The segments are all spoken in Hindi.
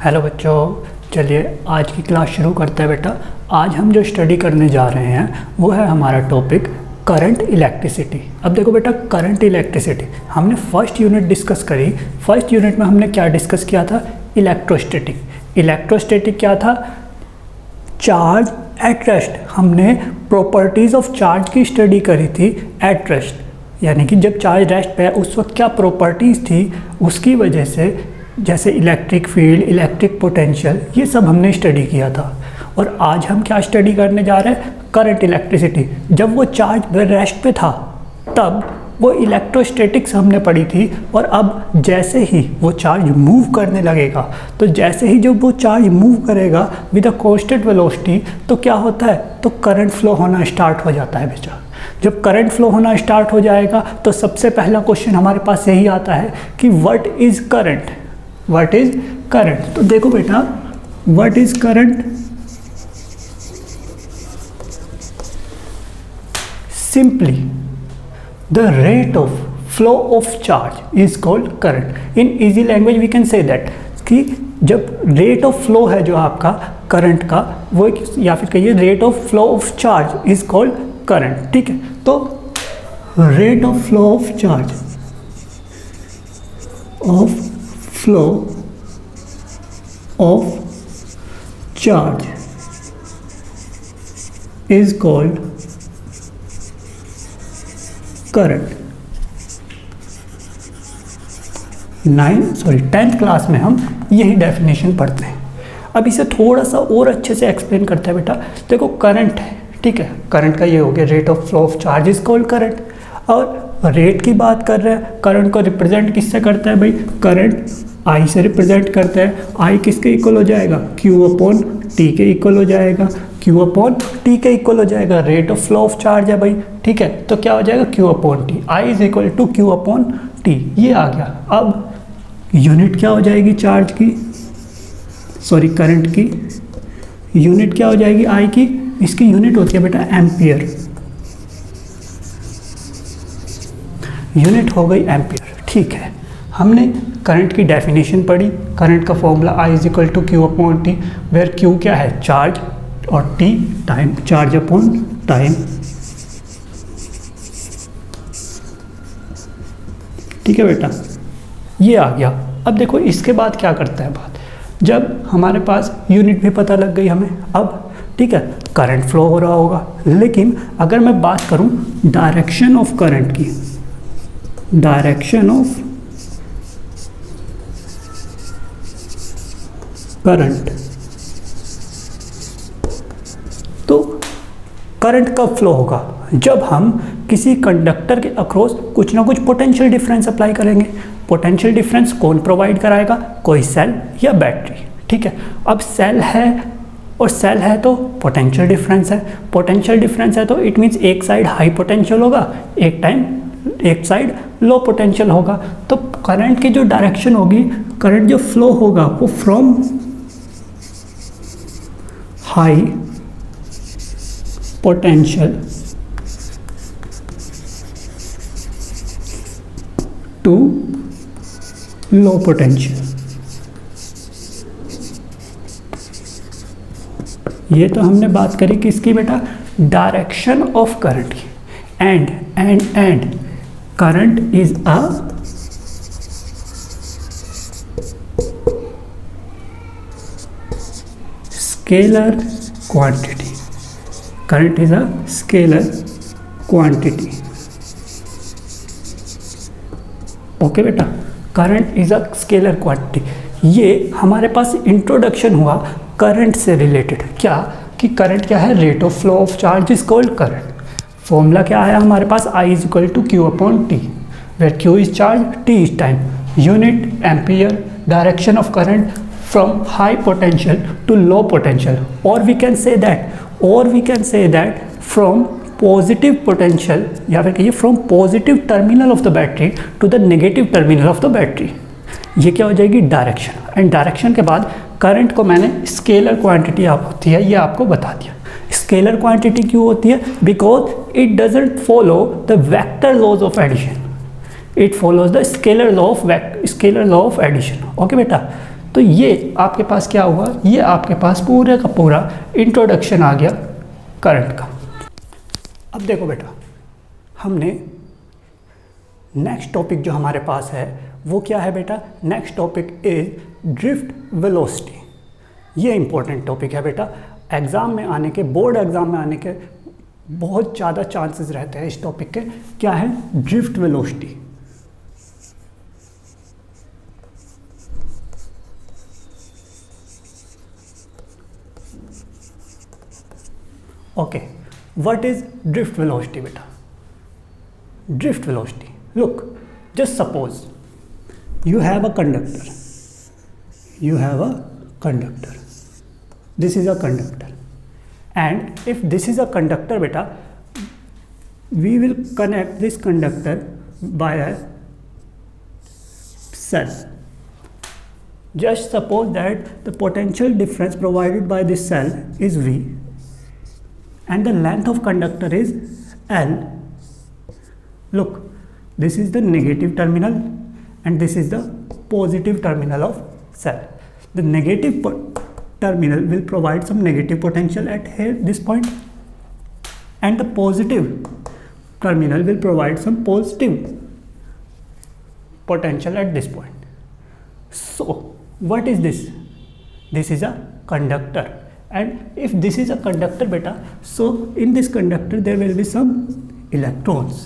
हेलो बच्चों, चलिए आज की क्लास शुरू करते हैं बेटा। आज हम जो स्टडी करने जा रहे हैं वो है हमारा टॉपिक करंट इलेक्ट्रिसिटी। अब देखो बेटा, करंट इलेक्ट्रिसिटी हमने फर्स्ट यूनिट डिस्कस करी। फर्स्ट यूनिट में हमने क्या डिस्कस किया था? इलेक्ट्रोस्टैटिक। इलेक्ट्रोस्टैटिक क्या था? Charge at rest. हमने प्रॉपर्टीज़ ऑफ चार्ज की स्टडी करी थी एट रेस्ट, यानी कि जब चार्ज रेस्ट पे है उस वक्त क्या प्रॉपर्टीज़ थी, उसकी वजह से जैसे इलेक्ट्रिक फील्ड, इलेक्ट्रिक पोटेंशियल, ये सब हमने स्टडी किया था। और आज हम क्या स्टडी करने जा रहे हैं? Current electricity. जब वो चार्ज रेस्ट पे था तब वो इलेक्ट्रोस्टैटिक्स हमने पढ़ी थी, और अब जैसे ही वो चार्ज मूव करने लगेगा, तो जैसे ही जब वो चार्ज मूव करेगा विद अ कांस्टेंट वेलोसिटी, तो क्या होता है? तो करंट फ्लो होना स्टार्ट हो जाता है बेटा। जब करंट फ्लो होना स्टार्ट हो जाएगा तो सबसे पहला क्वेश्चन हमारे पास यही आता है कि what is current? What is current? तो देखो बेटा, what is current? Simply, the rate of flow of charge is called current. In easy language we can say that कि जब rate of flow है जो आपका करंट का, वो या फिर कहिए rate of flow of charge is called current। ठीक है, तो rate of flow of charge is called current. 10th class में हम यही डेफिनेशन पढ़ते हैं। अब इसे थोड़ा सा और अच्छे से एक्सप्लेन करते हैं बेटा। देखो, करंट है, ठीक है, करंट का ये हो गया rate of flow of charge is called current. और रेट की बात कर रहे हैं, करंट को रिप्रेजेंट किससे करता है भाई? करंट आई से रिप्रेजेंट करता है। आई किसके इक्वल हो जाएगा? क्यू अपॉन टी के इक्वल हो जाएगा। क्यू अपॉन टी के इक्वल हो जाएगा, rate of flow of charge है भाई, ठीक है, तो क्या हो जाएगा? Q upon T. I is equal to Q upon T, ये आ गया। अब यूनिट क्या हो जाएगी चार्ज की? करंट की यूनिट क्या हो जाएगी? आई की। इसकी यूनिट होती है बेटा एम्पियर। यूनिट हो गई एम्पियर, ठीक है। हमने करंट की डेफिनेशन पढ़ी। करंट का formula I is equal to Q upon T, where Q क्या है? चार्ज, और T time, charge upon time, ठीक है बेटा, ये आ गया। अब देखो इसके बाद क्या करता है बात, जब हमारे पास यूनिट भी पता लग गई हमें, अब ठीक है करंट फ्लो हो रहा होगा, लेकिन अगर मैं बात करूं डायरेक्शन ऑफ करंट की, डायरेक्शन ऑफ करंट, तो करंट कब फ्लो होगा? जब हम किसी कंडक्टर के अक्रॉस कुछ ना कुछ पोटेंशियल डिफरेंस अप्लाई करेंगे। पोटेंशियल डिफरेंस कौन प्रोवाइड कराएगा? कोई सेल या बैटरी, ठीक है। अब सेल है, और सेल है तो पोटेंशियल डिफरेंस है। पोटेंशियल डिफरेंस है तो इट मीन्स एक साइड हाई पोटेंशियल होगा, एक साइड लो पोटेंशियल होगा। तो करंट की जो डायरेक्शन होगी, करंट जो फ्लो होगा वो from high potential to low potential. ये तो हमने बात करी किसकी बेटा? डायरेक्शन ऑफ करंट की। And current is a scalar quantity. Current is a scalar quantity. Okay बेटा, current is a scalar quantity. ये हमारे पास इंट्रोडक्शन हुआ करंट से रिलेटेड। क्या कि करंट क्या है? Rate of flow of charge is called current. Formula क्या आया हमारे पास? I is equal to Q upon T, where Q is charge, T is time, unit ampere, direction of current from high potential to low potential, और we can say that from positive potential, या फिर कहिए from positive terminal of the battery to the negative terminal of the battery. ये क्या हो जाएगी? डायरेक्शन। एंड डायरेक्शन के बाद करंट को मैंने स्केलर क्वांटिटी आप होती है ये आपको बता दिया। स्केलर क्वांटिटी क्यों होती है? Because it doesn't follow the vector laws of addition, it follows the scalar law of addition. Okay बेटा, तो ये आपके पास क्या हुआ, ये आपके पास पूरे का पूरा इंट्रोडक्शन आ गया करंट का। अब देखो बेटा, हमने नेक्स्ट टॉपिक जो हमारे पास है वो क्या है बेटा, next topic is drift velocity. ये इंपॉर्टेंट टॉपिक है बेटा, एग्ज़ाम में आने के, बोर्ड एग्ज़ाम में आने के बहुत ज़्यादा चांसेस रहते हैं इस टॉपिक के। क्या है, drift velocity. Okay, what is drift velocity बेटा? Drift velocity, look, just suppose you have a conductor, this is a conductor, and if this is a conductor beta, we will connect this conductor by a cell. Just suppose that the potential difference provided by this cell is V and the length of conductor is L. Look, this is the negative terminal and this is the positive terminal of cell. The negative terminal will provide some negative potential at here, this point, and the positive terminal will provide some positive potential at this point. So what is this? This is a conductor, and if this is a conductor beta, so in this conductor there will be some electrons.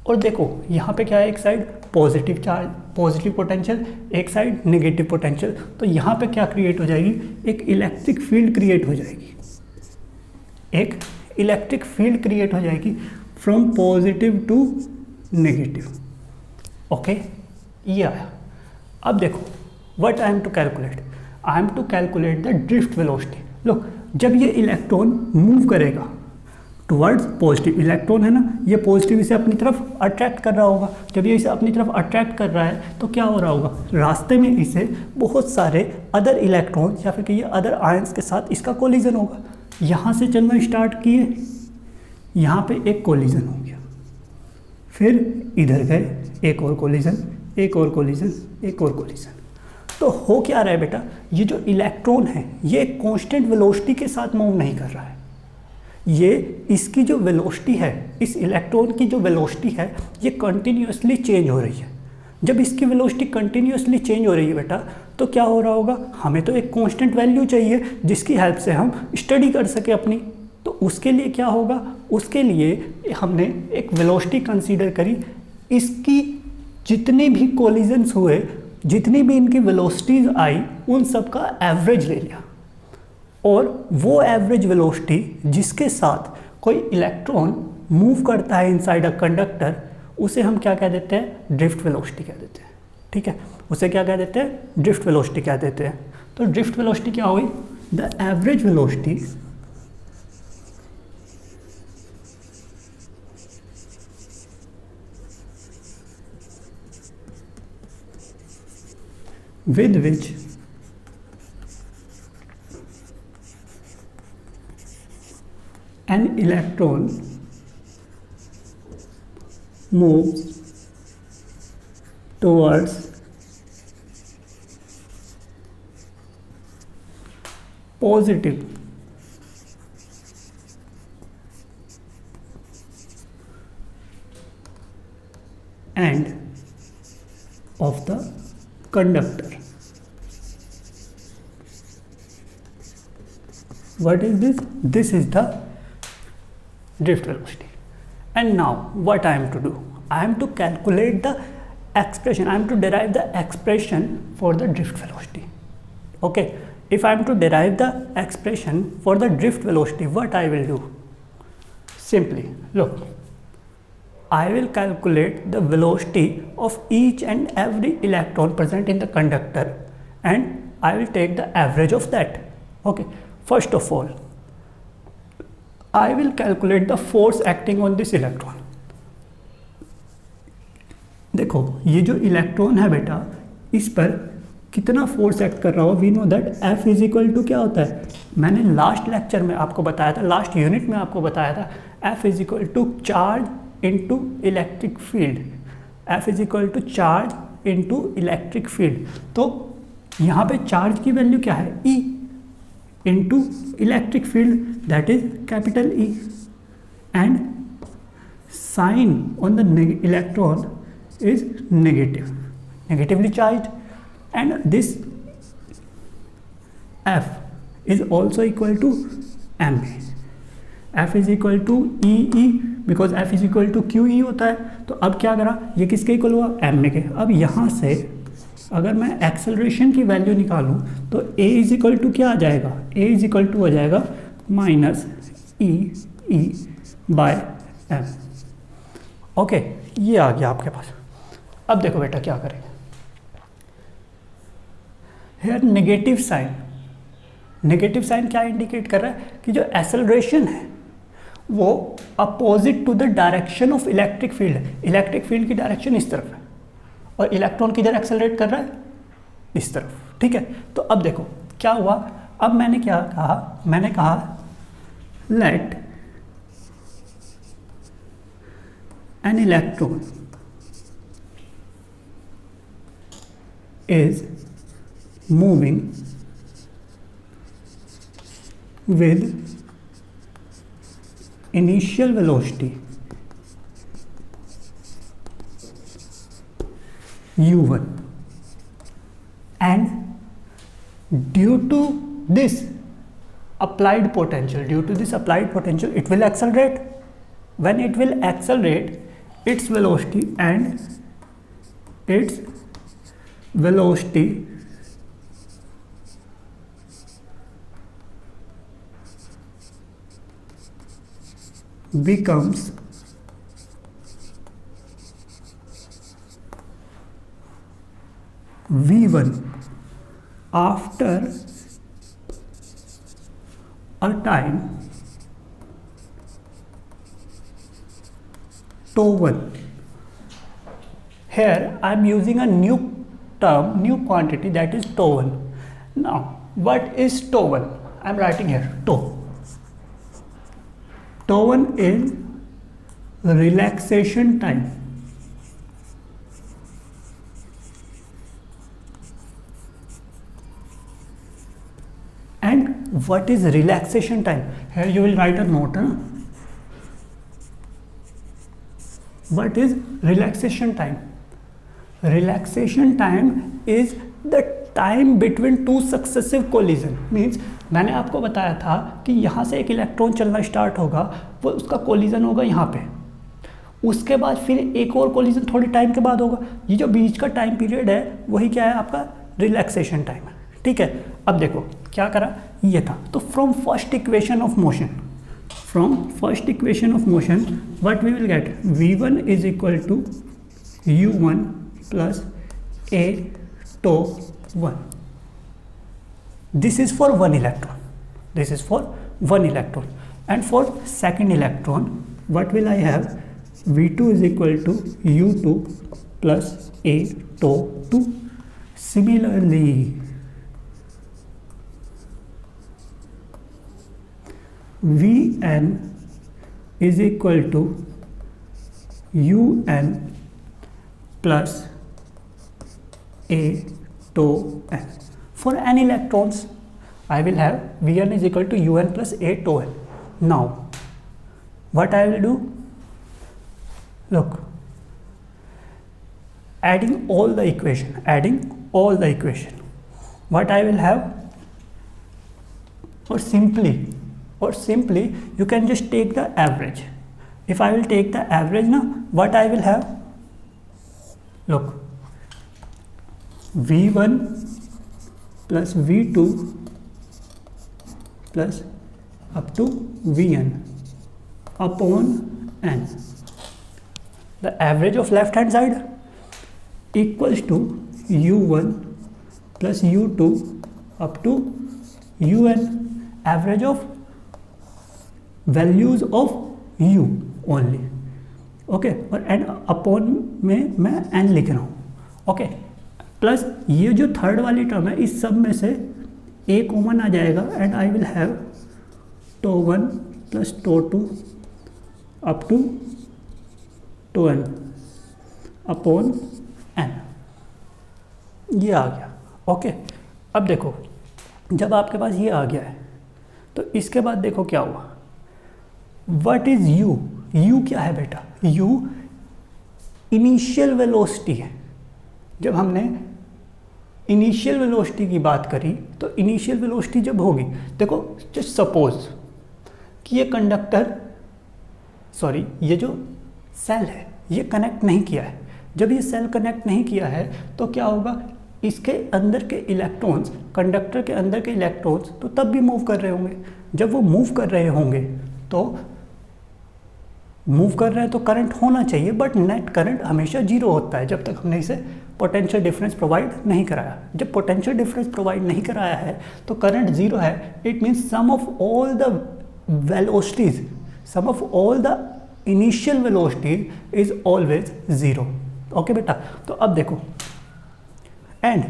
और देखो यहाँ पे क्या है, एक side positive charge, positive potential, एक साइड नेगेटिव पोटेंशियल। तो यहाँ पे क्या क्रिएट हो जाएगी, एक इलेक्ट्रिक फील्ड क्रिएट हो जाएगी, एक इलेक्ट्रिक फील्ड क्रिएट हो जाएगी from positive to negative. Okay, ये आया। अब देखो, what I am to calculate, I am to calculate the drift velocity. लो, जब ये इलेक्ट्रॉन मूव करेगा टुवर्ड्स पॉजिटिव, इलेक्ट्रॉन है ना, ये पॉजिटिव इसे अपनी तरफ अट्रैक्ट कर रहा होगा। जब ये इसे अपनी तरफ अट्रैक्ट कर रहा है तो क्या हो रहा होगा, रास्ते में इसे बहुत सारे अदर इलेक्ट्रॉन या फिर कहिए अदर आयंस के साथ इसका कोलिजन होगा। यहाँ से चलना स्टार्ट किए, यहाँ पे एक कोलिजन हो गया, फिर इधर गए, एक और कोलिजन, एक और कोलिजन, एक और कोलिजन। तो हो क्या रहा है बेटा, ये जो इलेक्ट्रॉन है ये कॉन्स्टेंट वेलोसिटी के साथ मूव नहीं कर रहा है, ये इसकी जो वेलोसिटी है, इस इलेक्ट्रॉन की जो वेलोसिटी है ये कंटिन्यूसली चेंज हो रही है। जब इसकी वेलोसिटी कंटिन्यूसली चेंज हो रही है बेटा, तो क्या हो रहा होगा, हमें तो एक कांस्टेंट वैल्यू चाहिए जिसकी हेल्प से हम स्टडी कर सके अपनी। तो उसके लिए क्या होगा, उसके लिए हमने एक वेलोसिटी कंसीडर करी, इसकी जितने भी कोलिजन्स हुए, जितनी भी इनकी वेलोसिटीज आई, उन सब का एवरेज ले लिया, और वो एवरेज वेलोसिटी जिसके साथ कोई इलेक्ट्रॉन मूव करता है इनसाइड अ कंडक्टर, उसे हम क्या कह देते हैं, ड्रिफ्ट वेलोसिटी कह देते हैं। ठीक है, उसे क्या कह देते हैं, ड्रिफ्ट वेलोसिटी कह देते हैं। तो ड्रिफ्ट वेलोसिटी क्या हुई, the average velocity with which an electron moves towards positive end of the conductor. What is this? This is the drift velocity. And now what I am to do? I am to calculate the expression. I am to derive the expression for the drift velocity. Okay, if I am to derive the expression for the drift velocity, what I will do? Simply look, I will calculate the velocity of each and every electron present in the conductor, and I will take the average of that. Okay, first of all I will calculate the force acting on this electron. देखो ये जो इलेक्ट्रॉन है बेटा, इस पर कितना फोर्स एक्ट कर रहा हो, we know that F is equal to क्या होता है, मैंने लास्ट लेक्चर में आपको बताया था, लास्ट यूनिट में आपको बताया था, F is equal to charge into electric field, F is equal to charge into electric field. तो यहाँ पे चार्ज की वैल्यू क्या है, E into electric field that is capital E, and sign on the electron is negatively charged, and this F is also equal to m। F is equal to E because F is equal to QE होता है। तो अब क्या करा, ये किसके इक्वल हुआ, m के। अब यहाँ से अगर मैं एक्सेलरेशन की वैल्यू निकालूँ तो A इज इक्वल टू क्या आ जाएगा, A इज इक्वल टू हो जाएगा minus E by m। Okay, ये आ गया आपके पास। अब देखो बेटा क्या करेंगे, हेयर नेगेटिव साइन क्या इंडिकेट कर रहा है कि जो एक्सेलरेशन है वो opposite to the direction of electric field है। इलेक्ट्रिक फील्ड की डायरेक्शन इस तरफ है और इलेक्ट्रॉन किधर एक्सेलरेट कर रहा है, इस तरफ। ठीक है, तो अब देखो क्या हुआ। अब मैंने क्या कहा, मैंने कहा let an electron is moving with initial velocity u1, and due to this applied potential it will accelerate. When it will accelerate, its velocity becomes v1 after a time tau 1. Here I am using a new quantity, that is tau 1. Now what is tau 1? I am writing here tau 1 is relaxation time. And what is relaxation time? Here you will write a note. What is relaxation time? Relaxation time is the time between two successive collision. Means मैंने आपको बताया था कि यहाँ से एक इलेक्ट्रॉन चलना स्टार्ट होगा, वो उसका कोलिजन होगा यहाँ पे, उसके बाद फिर एक और कोलिजन थोड़ी टाइम के बाद होगा। ये जो बीच का टाइम पीरियड है वही क्या है, आपका रिलैक्सेशन टाइम है। ठीक है, अब देखो क्या करा, ये था। तो from first equation of motion what we will get, v1 is equal to u1 plus a tau 1. This is for one electron. And for second electron, what will I have, v2 is equal to u2 plus a tau 2. Similarly, vn is equal to un plus a tau n. For n electrons, I will have Vn is equal to un plus a tau n. Now, what I will do? Look, adding all the equation, what I will have? Or simply, you can just take the average. If I will take the average now, what I will have? Look, v1 plus v2 plus up to vn upon n. The average of left hand side equals to u1 plus u2 up to un. Average of values of u only. Okay, और n अपॉन में मैं n लिख रहा हूँ। ओके, प्लस ये जो थर्ड वाली टर्म है, इस सब में से a कॉमन आ जाएगा, and I will have tau 1 plus tau 2 up to tau n upon n. ये आ गया। ओके, अब देखो जब आपके पास ये आ गया है तो इसके बाद देखो क्या हुआ, व्हाट इज यू, यू क्या है बेटा, यू इनिशियल वेलोसिटी है। जब हमने इनिशियल वेलोसिटी की बात करी तो इनिशियल वेलोसिटी जब होगी, देखो जस्ट सपोज कि ये कंडक्टर, सॉरी ये जो सेल है ये कनेक्ट नहीं किया है। जब ये सेल कनेक्ट नहीं किया है तो क्या होगा, इसके अंदर के इलेक्ट्रॉन्स, कंडक्टर के अंदर के इलेक्ट्रॉन्स तो तब भी मूव कर रहे होंगे। जब वो मूव कर रहे होंगे तो मूव कर रहे हैं तो करंट होना चाहिए, बट नेट करंट हमेशा जीरो होता है जब तक हमने इसे पोटेंशियल डिफरेंस प्रोवाइड नहीं कराया। जब पोटेंशियल डिफरेंस प्रोवाइड नहीं कराया है तो करंट जीरो है। It means sum of all the velocities, sum of all the initial velocities is always zero. Okay बेटा, तो अब देखो, and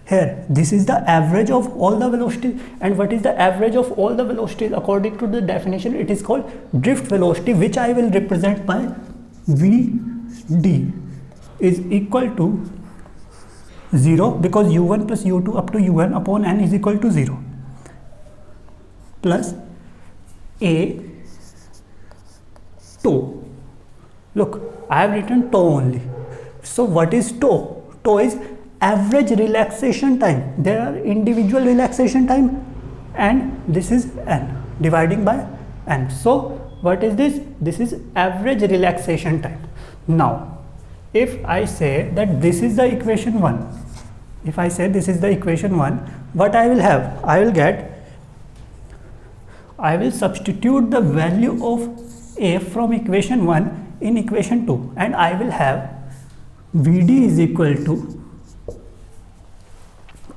here this is the average of all the velocities, and what is the average of all the velocities according to the definition? It is called drift velocity, which I will represent by vd is equal to 0 because u1 plus u2 up to un upon n is equal to 0 plus a tau. Look, I have written tau only. So what is tau? Tau is average relaxation time. There are individual relaxation time and this is n dividing by n. So what is this? This is average relaxation time. Now if I say that this is the equation 1, if I say this is the equation 1, what I will have, I will get, I will substitute the value of a from equation 1 in equation 2 and I will have Vd is equal to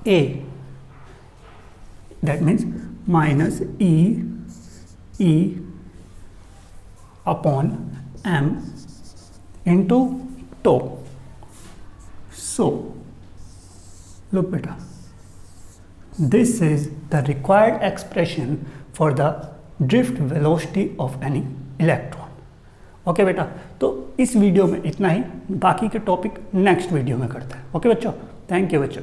A, that means minus E upon m into tau. So look beta, this is the required expression for the drift velocity of any electron. Okay बेटा, तो इस वीडियो में इतना ही, बाकी के टॉपिक नेक्स्ट वीडियो में करते हैं। ओके बच्चों, थैंक यू बच्चों।